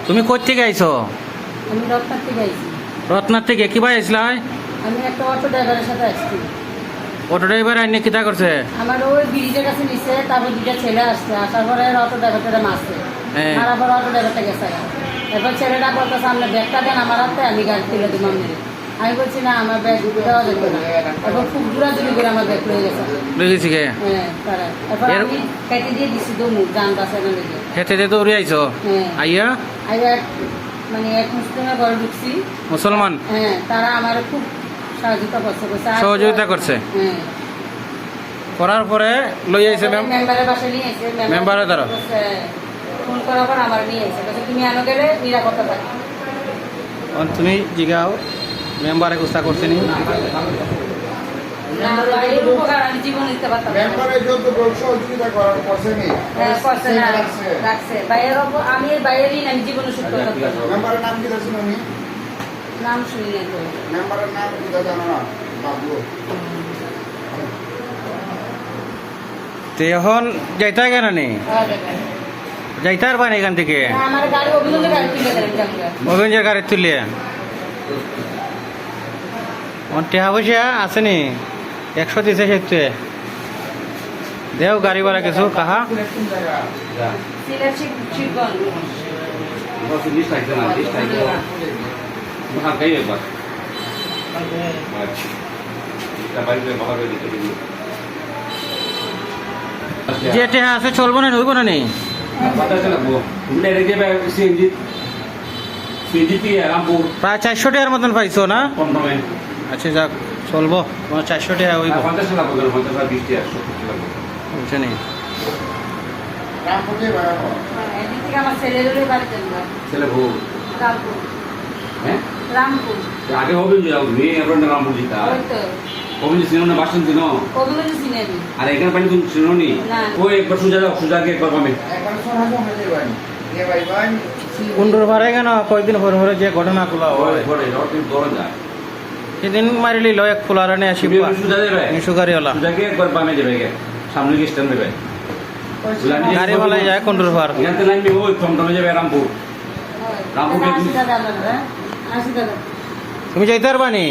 তুমি কই থেকে আইছো? আমি রত্নার থেকে আইছি। রত্নার থেকে কি ভাই আইসলা? আমি একটা অটো ড্রাইভারের সাথে আসছি। অটো ড্রাইভার আইনে কিতা করছে? আমার ওই ব্রিজের কাছে নিচে, তারপর দুটা ছেলে আসছে, আসার পরে অটো ড্রাইভারটা মারছে। হ্যাঁ। মারার পর অটো ড্রাইভারটা গেছে। এরপর ছেলেটা বলতেছে আপনি ব্যাগটা দেন আমার হাতে, আমি গাড়ি তুলে দিব। আমি বলছি না, আমার ব্যাগ দেওয়া যাবে না। এরপর খুব দূরাদূরি করে আমার ব্যাগ লয়ে গেছে। লয়ে গেছি কে? হ্যাঁ, তারা এরপর আমি কেটে দিয়ে দিচ্ছি দমু যান বাসানো লেগে। খেতে দিয়ে দৌড়ে আইছো? হ্যাঁ। আইয়া আইয়া মানে এক মুসলিমের ঘরে ঢুকছি। মুসলমান? হ্যাঁ, তারা আমার খুব সহযোগিতা করছে। সহযোগিতা করছে? হ্যাঁ। করার পরে লই আইছে মেম্বারের বাসায় নিয়ে এসে মেম্বারের দ্বারা ফোন করার পর আমার নিয়ে এসে বলছে তুমি আনো গেলে নিরাপত্তা থাকবে। তুমি জিগাও মেম্বারে গুস্তা করছে নি? এর উপকার আমি জীবন দিতে পারতাম না। হ্যাঁ, করছে না, রাখছে। আমি এর বাইরেই আমি জীবনে সুখ করতে পারতাম না। নাম শুনি নাই তো। তো এখন যাইতে কেন নেই? যাইতে পারবা না এখান থেকে? আমার গাড়ি অভিযোগের গাড়ি তুলে দেন। অভিযোগের গাড়ি তুলে টেহা পয়সা আছে নি? 100 দিছে সেতে দেও গাড়ি ভাড়া কিছু কাহা? সিলেট শিবগঞ্জ। যে টেহা আছে চলবো না, নইব না নেই? প্রায় 400 টাকার মতন পাইছো না? আচ্ছা যাক, চলবো। তোমার 400 টাকা হইব বুঝছে নি? এদিক থেকে আমার ছেলের বাড়িতে রামপুর। হ্যাঁ, রামপুর আগে হবে যে মেয়ে এখন রামপুর জিতা ওই তো কবিজি চিনো না, বাসন চিনো? কবিগুলো চিনে নি। আর এখানে পানি তুমি চিনো নি? না। ওই একবার সুজা যাও, সুজাকে একবার পাবে। কুন্ডুর ভাড়ে কেন কয়েকদিন পরে পরে যে ঘটনা গুলা হয় পরে রটির দৌড় যায়। সেদিন মারিলি লো এক ফুলারে নিয়ে আসি সুজা দেবে, সুগারিওয়ালা সুজাকে একবার পামে দেবে, সামনে গিয়ে স্ট্যান্ড দেবে। গাড়িওয়ালায় যায় কুন্ডুর ভাড়। এখান থেকে নামবি ওই টমটমে যাবে রামপুর। রামপুর আসি দাদা, আসি দাদা। তুমি যাইতে পারবা নি?